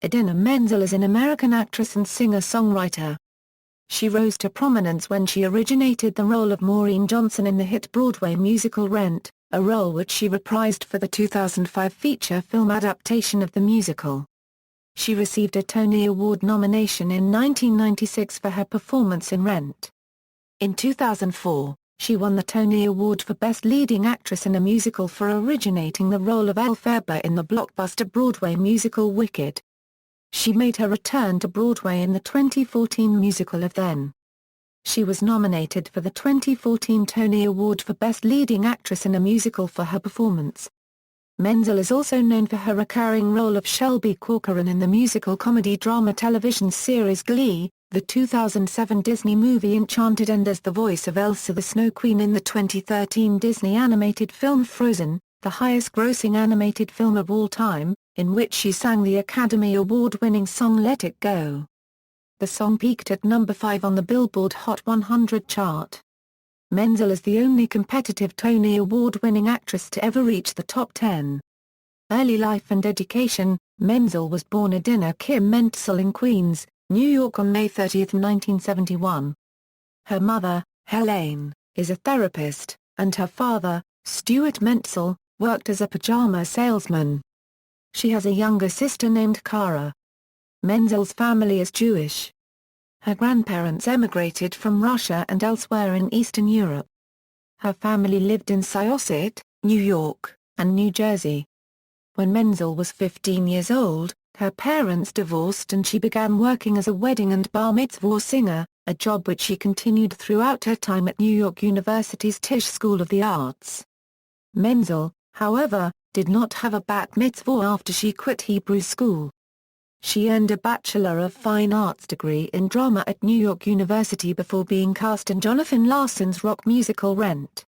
Idina Menzel is an American actress and singer-songwriter. She rose to prominence when she originated the role of Maureen Johnson in the hit Broadway musical Rent, a role which she reprised for the 2005 feature film adaptation of the musical. She received a Tony Award nomination in 1996 for her performance in Rent. In 2004, she won the Tony Award for Best Leading Actress in a Musical for originating the role of Elphaba in the blockbuster Broadway musical Wicked. She made her return to Broadway in the 2014 musical of Then. She was nominated for the 2014 Tony Award for Best Leading Actress in a Musical for her performance. Menzel is also known for her recurring role of Shelby Corcoran in the musical comedy drama television series Glee, the 2007 Disney movie Enchanted, and as the voice of Elsa the Snow Queen in the 2013 Disney animated film Frozen, the highest-grossing animated film of all time, in which she sang the Academy Award-winning song Let It Go. The song peaked at number 5 on the Billboard Hot 100 chart. Menzel is the only competitive Tony Award-winning actress to ever reach the top 10. Early life and education. Menzel was born Idina Kim Menzel in Queens, New York on May 30, 1971. Her mother, Helene, is a therapist, and her father, Stuart Menzel, worked as a pajama salesman. She has a younger sister named Cara. Menzel's family is Jewish. Her grandparents emigrated from Russia and elsewhere in Eastern Europe. Her family lived in Syosset, New York, and New Jersey. When Menzel was 15 years old, her parents divorced and she began working as a wedding and bar mitzvah singer, a job which she continued throughout her time at New York University's Tisch School of the Arts. Menzel, however, did not have a bat mitzvah after she quit Hebrew school. She earned a Bachelor of Fine Arts degree in drama at New York University before being cast in Jonathan Larson's rock musical Rent.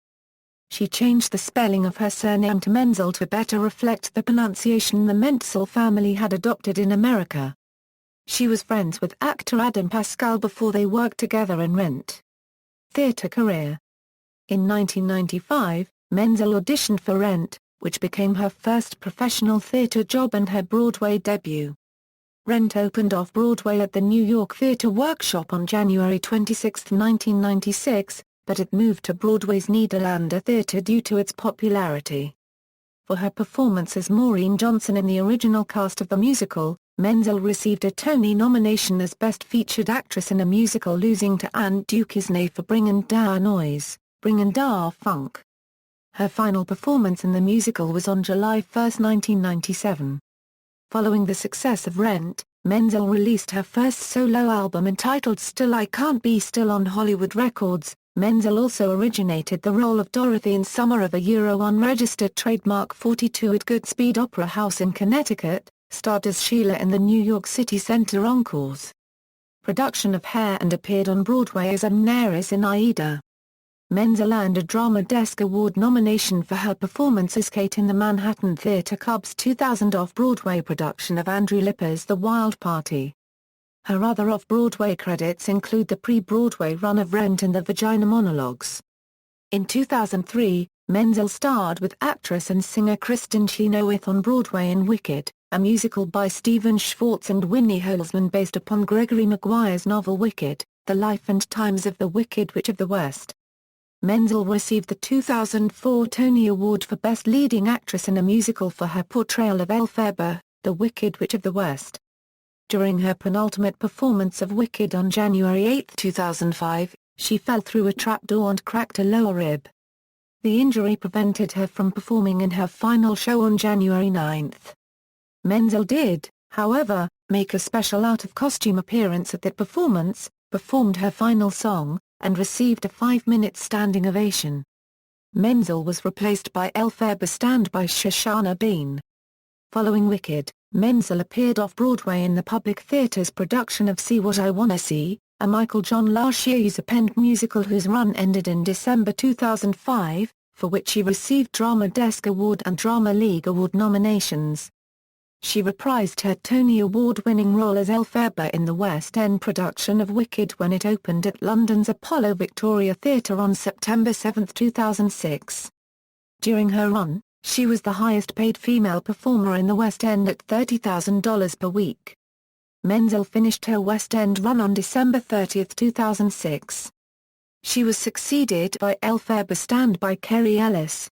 She changed the spelling of her surname to Menzel to better reflect the pronunciation the Menzel family had adopted in America. She was friends with actor Adam Pascal before they worked together in Rent. Theatre career. In 1995, Menzel auditioned for Rent, which became her first professional theatre job and her Broadway debut. Rent opened off-Broadway at the New York Theatre Workshop on January 26, 1996, but it moved to Broadway's Nederlander Theatre due to its popularity. For her performance as Maureen Johnson in the original cast of the musical, Menzel received a Tony nomination as Best Featured Actress in a Musical, losing to Anne Duquesne for Bringin' Da Noise, Bringin' Da Funk. Her final performance in the musical was on July 1, 1997. Following the success of Rent, Menzel released her first solo album entitled Still I Can't Be Still on Hollywood Records. Menzel also originated the role of Dorothy in Summer of a unregistered trademark 42 at Goodspeed Opera House in Connecticut, starred as Sheila in the New York City Center Encores production of Hair and appeared on Broadway as Amneris in Aida. Menzel earned a Drama Desk Award nomination for her performance as Kate in the Manhattan Theatre Club's 2000 off-Broadway production of Andrew Lipper's The Wild Party. Her other off-Broadway credits include the pre-Broadway run of Rent and the Vagina Monologues. In 2003, Menzel starred with actress and singer Kristen Chenoweth on Broadway in Wicked, a musical by Stephen Schwartz and Winnie Holzman based upon Gregory Maguire's novel Wicked, The Life and Times of the Wicked Witch of the West. Menzel received the 2004 Tony Award for Best Leading Actress in a Musical for her portrayal of Elphaba, the Wicked Witch of the West. During her penultimate performance of Wicked on January 8, 2005, she fell through a trapdoor and cracked a lower rib. The injury prevented her from performing in her final show on January 9. Menzel did, however, make a special out-of-costume appearance at that performance, performed her final song, and received a 5-minute standing ovation. Menzel was replaced by Elphaba stand-by Shoshana Bean. Following Wicked, Menzel appeared off-Broadway in the Public Theater's production of See What I Wanna See, a Michael John LaChiusa-penned musical whose run ended in December 2005, for which she received Drama Desk Award and Drama League Award nominations. She reprised her Tony Award-winning role as Elphaba in the West End production of Wicked when it opened at London's Apollo Victoria Theatre on September 7, 2006. During her run, she was the highest-paid female performer in the West End at $30,000 per week. Menzel finished her West End run on December 30, 2006. She was succeeded by Elphaba stand by Kerry Ellis.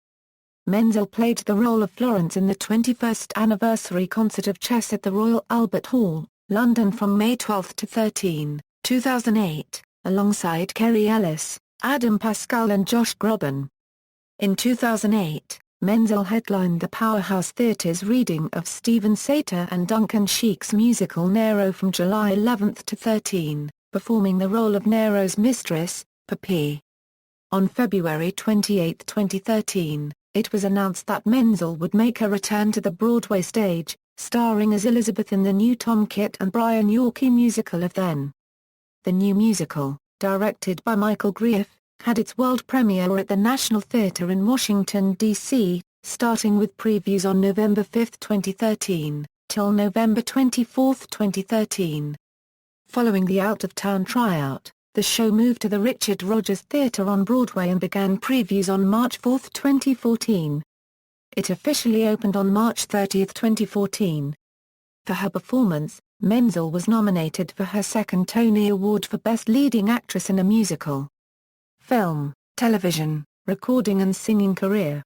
Menzel played the role of Florence in the 21st anniversary concert of Chess at the Royal Albert Hall, London from May 12 to 13, 2008, alongside Kerry Ellis, Adam Pascal and Josh Groban. In 2008, Menzel headlined the Powerhouse Theatre's reading of Stephen Sater and Duncan Sheik's musical Nero from July 11 to 13, performing the role of Nero's mistress, Pepe. On February 28, 2013, it was announced that Menzel would make her return to the Broadway stage, starring as Elizabeth in the new Tom Kitt and Brian Yorkey musical of Then. The new musical, directed by Michael Grief, had its world premiere at the National Theatre in Washington, D.C., starting with previews on November 5, 2013, till November 24, 2013. Following the out-of-town tryout, the show moved to the Richard Rodgers Theatre on Broadway and began previews on March 4, 2014. It officially opened on March 30, 2014. For her performance, Menzel was nominated for her second Tony Award for Best Leading Actress in a Musical. Film, television, recording and singing career.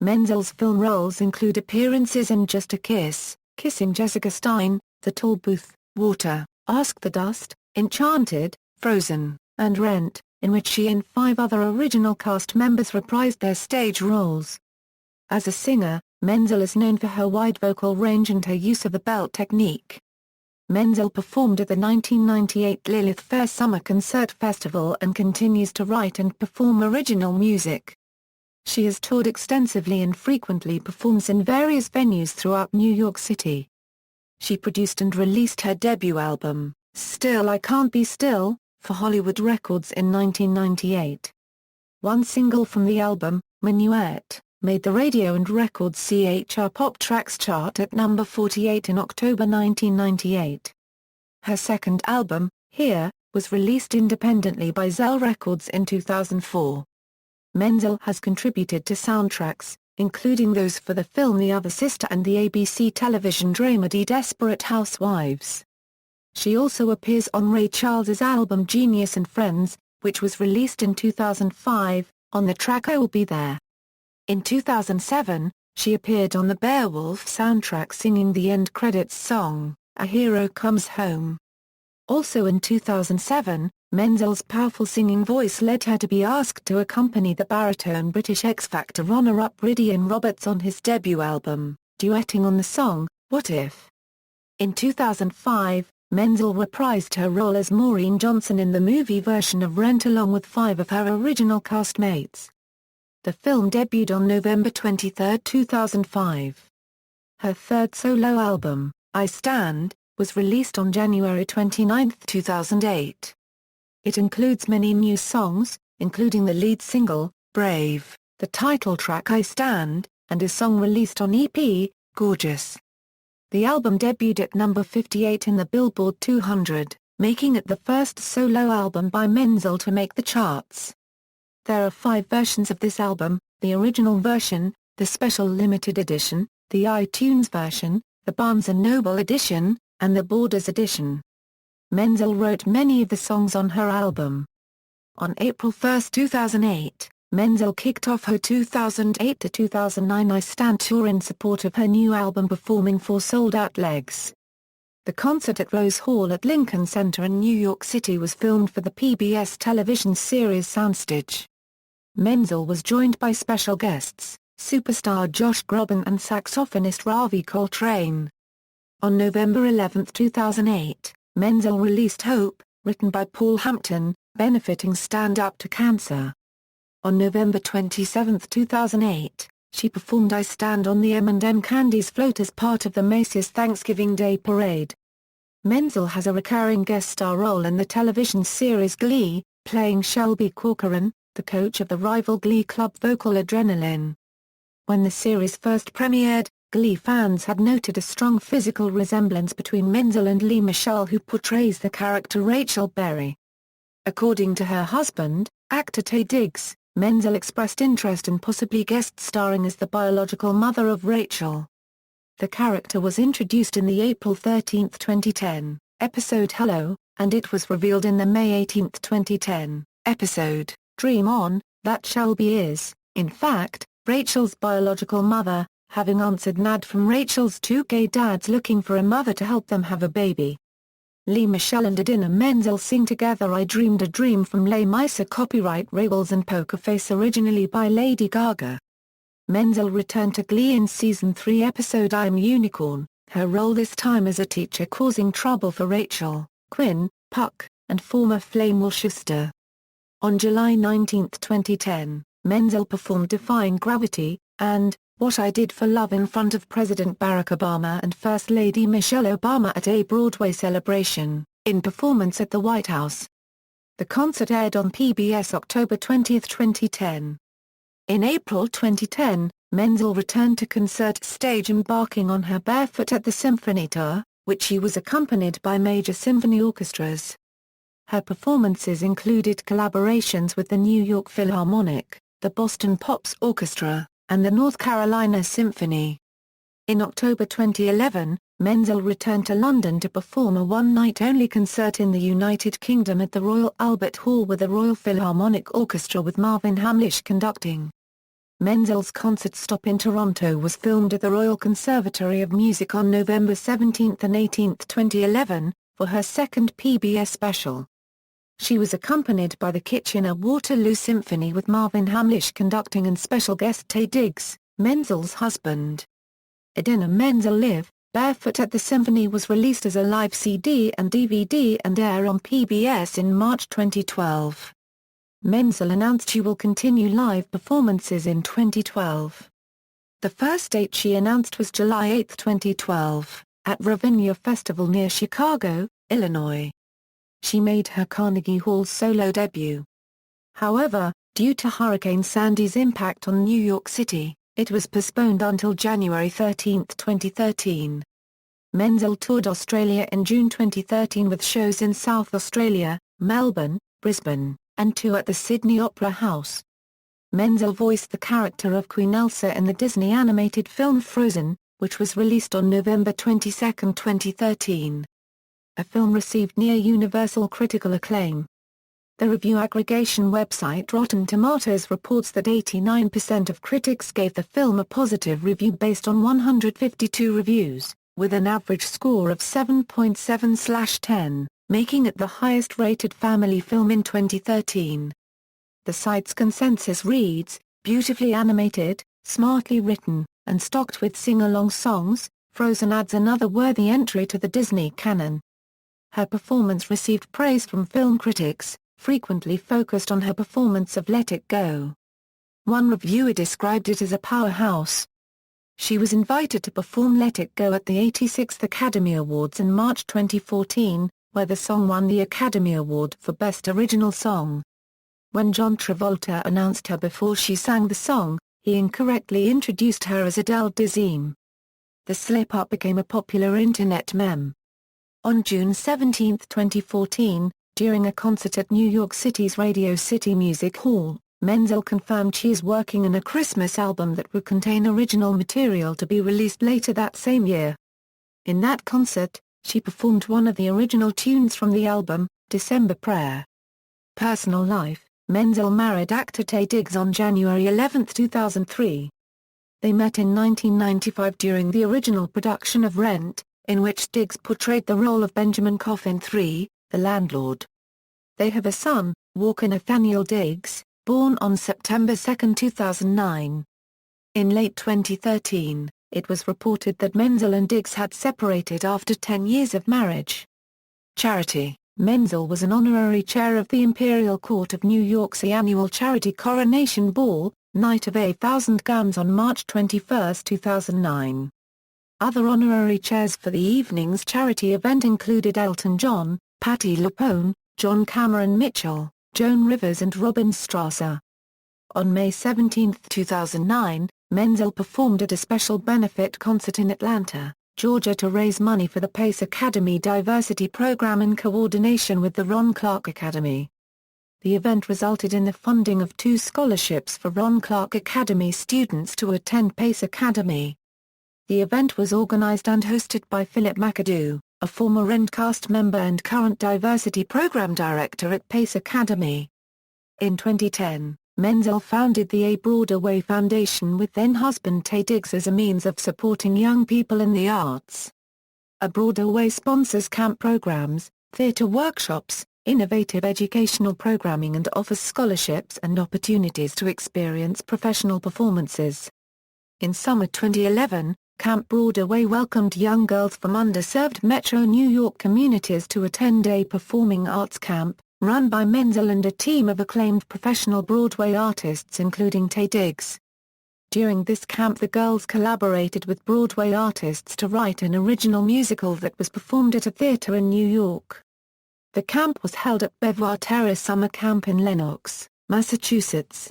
Menzel's film roles include appearances in Just a Kiss, Kissing Jessica Stein, The Toll Booth, Water, Ask the Dust, Enchanted, Frozen, and Rent, in which she and 5 other original cast members reprised their stage roles. As a singer, Menzel is known for her wide vocal range and her use of the belt technique. Menzel performed at the 1998 Lilith Fair Summer Concert Festival and continues to write and perform original music. She has toured extensively and frequently performs in various venues throughout New York City. She produced and released her debut album, Still I Can't Be Still, for Hollywood Records in 1998. One single from the album, Minuet, made the radio and records CHR Pop Tracks chart at number 48 in October 1998. Her second album, Here, was released independently by Zell Records in 2004. Menzel has contributed to soundtracks, including those for the film The Other Sister and the ABC television dramedy Desperate Housewives. She also appears on Ray Charles's album Genius and Friends, which was released in 2005, on the track I Will Be There. In 2007, she appeared on the Beowulf soundtrack singing the end credits song, A Hero Comes Home. Also in 2007, Menzel's powerful singing voice led her to be asked to accompany the baritone British X Factor runner-up Rydian Roberts on his debut album, duetting on the song, What If? In 2005, Menzel reprised her role as Maureen Johnson in the movie version of Rent along with 5 of her original castmates. The film debuted on November 23, 2005. Her third solo album, I Stand, was released on January 29, 2008. It includes many new songs, including the lead single, Brave, the title track I Stand, and a song released on EP, Gorgeous. The album debuted at number 58 in the Billboard 200, making it the first solo album by Menzel to make the charts. There are 5 versions of this album, the original version, the special limited edition, the iTunes version, the Barnes & Noble edition, and the Borders edition. Menzel wrote many of the songs on her album. On April 1, 2008, Menzel kicked off her 2008 to 2009 I Stand tour in support of her new album performing 4 sold-out legs. The concert at Rose Hall at Lincoln Center in New York City was filmed for the PBS television series Soundstage. Menzel was joined by special guests, superstar Josh Groban and saxophonist Ravi Coltrane. On November 11, 2008, Menzel released Hope, written by Paul Hampton, benefiting Stand Up to Cancer. On November 27, 2008, she performed I Stand on the M&M Candies float as part of the Macy's Thanksgiving Day Parade. Menzel has a recurring guest star role in the television series Glee, playing Shelby Corcoran, the coach of the rival Glee club Vocal Adrenaline. When the series first premiered, Glee fans had noted a strong physical resemblance between Menzel and Lea Michele, who portrays the character Rachel Berry. According to her husband, actor Taye Diggs, Menzel expressed interest in possibly guest starring as the biological mother of Rachel. The character was introduced in the April 13, 2010, episode Hello, and it was revealed in the May 18, 2010, episode, Dream On, that Shelby is, in fact, Rachel's biological mother, having answered an ad from Rachel's two gay dads looking for a mother to help them have a baby. Lea Michele and Idina Menzel sing together I Dreamed a Dream from Les Mis, copyright Rebels and Poker Face, originally by Lady Gaga. Menzel returned to Glee in Season 3 episode I Am Unicorn, her role this time as a teacher causing trouble for Rachel, Quinn, Puck, and former Flame Worcester. On July 19, 2010, Menzel performed Defying Gravity, and What I Did for Love in front of President Barack Obama and First Lady Michelle Obama at a Broadway celebration, in performance at the White House. The concert aired on PBS October 20, 2010. In April 2010, Menzel returned to concert stage embarking on her Barefoot at the Symphony tour, which she was accompanied by major symphony orchestras. Her performances included collaborations with the New York Philharmonic, the Boston Pops Orchestra, and the North Carolina Symphony. In October 2011, Menzel returned to London to perform a one-night-only concert in the United Kingdom at the Royal Albert Hall with the Royal Philharmonic Orchestra with Marvin Hamlisch conducting. Menzel's concert stop in Toronto was filmed at the Royal Conservatory of Music on November 17 and 18, 2011, for her second PBS special. She was accompanied by the Kitchener-Waterloo Symphony with Marvin Hamlisch conducting and special guest Taye Diggs, Menzel's husband. Idina Menzel Live, Barefoot at the Symphony was released as a live CD and DVD and aired on PBS in March 2012. Menzel announced she will continue live performances in 2012. The first date she announced was July 8, 2012, at Ravinia Festival near Chicago, Illinois. She made her Carnegie Hall solo debut. However, due to Hurricane Sandy's impact on New York City, it was postponed until January 13, 2013. Menzel toured Australia in June 2013 with shows in South Australia, Melbourne, Brisbane, and two at the Sydney Opera House. Menzel voiced the character of Queen Elsa in the Disney animated film Frozen, which was released on November 22, 2013. The film received near-universal critical acclaim. The review aggregation website Rotten Tomatoes reports that 89% of critics gave the film a positive review based on 152 reviews, with an average score of 7.7/10, making it the highest-rated family film in 2013. The site's consensus reads, "Beautifully animated, smartly written, and stocked with sing-along songs, Frozen adds another worthy entry to the Disney canon." Her performance received praise from film critics, frequently focused on her performance of Let It Go. One reviewer described it as a powerhouse. She was invited to perform Let It Go at the 86th Academy Awards in March 2014, where the song won the Academy Award for Best Original Song. When John Travolta announced her before she sang the song, he incorrectly introduced her as Adele Dazeem. The slip-up became a popular internet meme. On June 17, 2014, during a concert at New York City's Radio City Music Hall, Menzel confirmed she is working on a Christmas album that would contain original material to be released later that same year. In that concert, she performed one of the original tunes from the album, December Prayer. Personal life: Menzel married actor Taye Diggs on January 11, 2003. They met in 1995 during the original production of Rent, in which Diggs portrayed the role of Benjamin Coffin III, the landlord. They have a son, Walker Nathaniel Diggs, born on September 2, 2009. In late 2013, it was reported that Menzel and Diggs had separated after 10 years of marriage. Charity: Menzel was an honorary chair of the Imperial Court of New York's annual charity coronation ball, Night of 1,000 Gowns on March 21, 2009. Other honorary chairs for the evening's charity event included Elton John, Patti LuPone, John Cameron Mitchell, Joan Rivers and Robin Strasser. On May 17, 2009, Menzel performed at a special benefit concert in Atlanta, Georgia to raise money for the Pace Academy Diversity Program in coordination with the Ron Clark Academy. The event resulted in the funding of 2 scholarships for Ron Clark Academy students to attend Pace Academy. The event was organized and hosted by Philip McAdoo, a former Rent cast member and current Diversity Program Director at Pace Academy. In 2010, Menzel founded the A Broadway Foundation with then-husband Taye Diggs as a means of supporting young people in the arts. A Broadway sponsors camp programs, theatre workshops, innovative educational programming and offers scholarships and opportunities to experience professional performances. In summer 2011, Camp Broadway welcomed young girls from underserved Metro New York communities to attend a performing arts camp, run by Menzel and a team of acclaimed professional Broadway artists including Taye Diggs. During this camp the girls collaborated with Broadway artists to write an original musical that was performed at a theater in New York. The camp was held at Belvoir Terrace Summer Camp in Lenox, Massachusetts.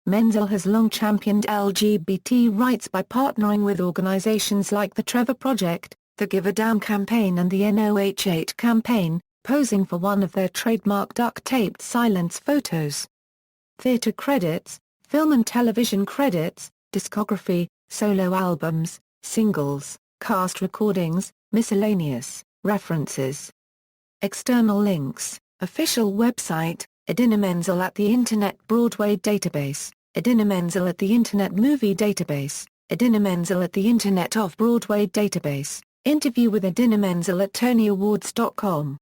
Menzel has long championed LGBT rights by partnering with organizations like the Trevor Project, the Give a Damn campaign and the NOH8 campaign, posing for one of their trademark duct-taped silence photos. Theatre credits, film and television credits, discography, solo albums, singles, cast recordings, miscellaneous, references. External links, official website, Idina Menzel at the Internet Broadway Database, Idina Menzel at the Internet Movie Database, Idina Menzel at the Internet Off-Broadway Database, interview with Idina Menzel at TonyAwards.com.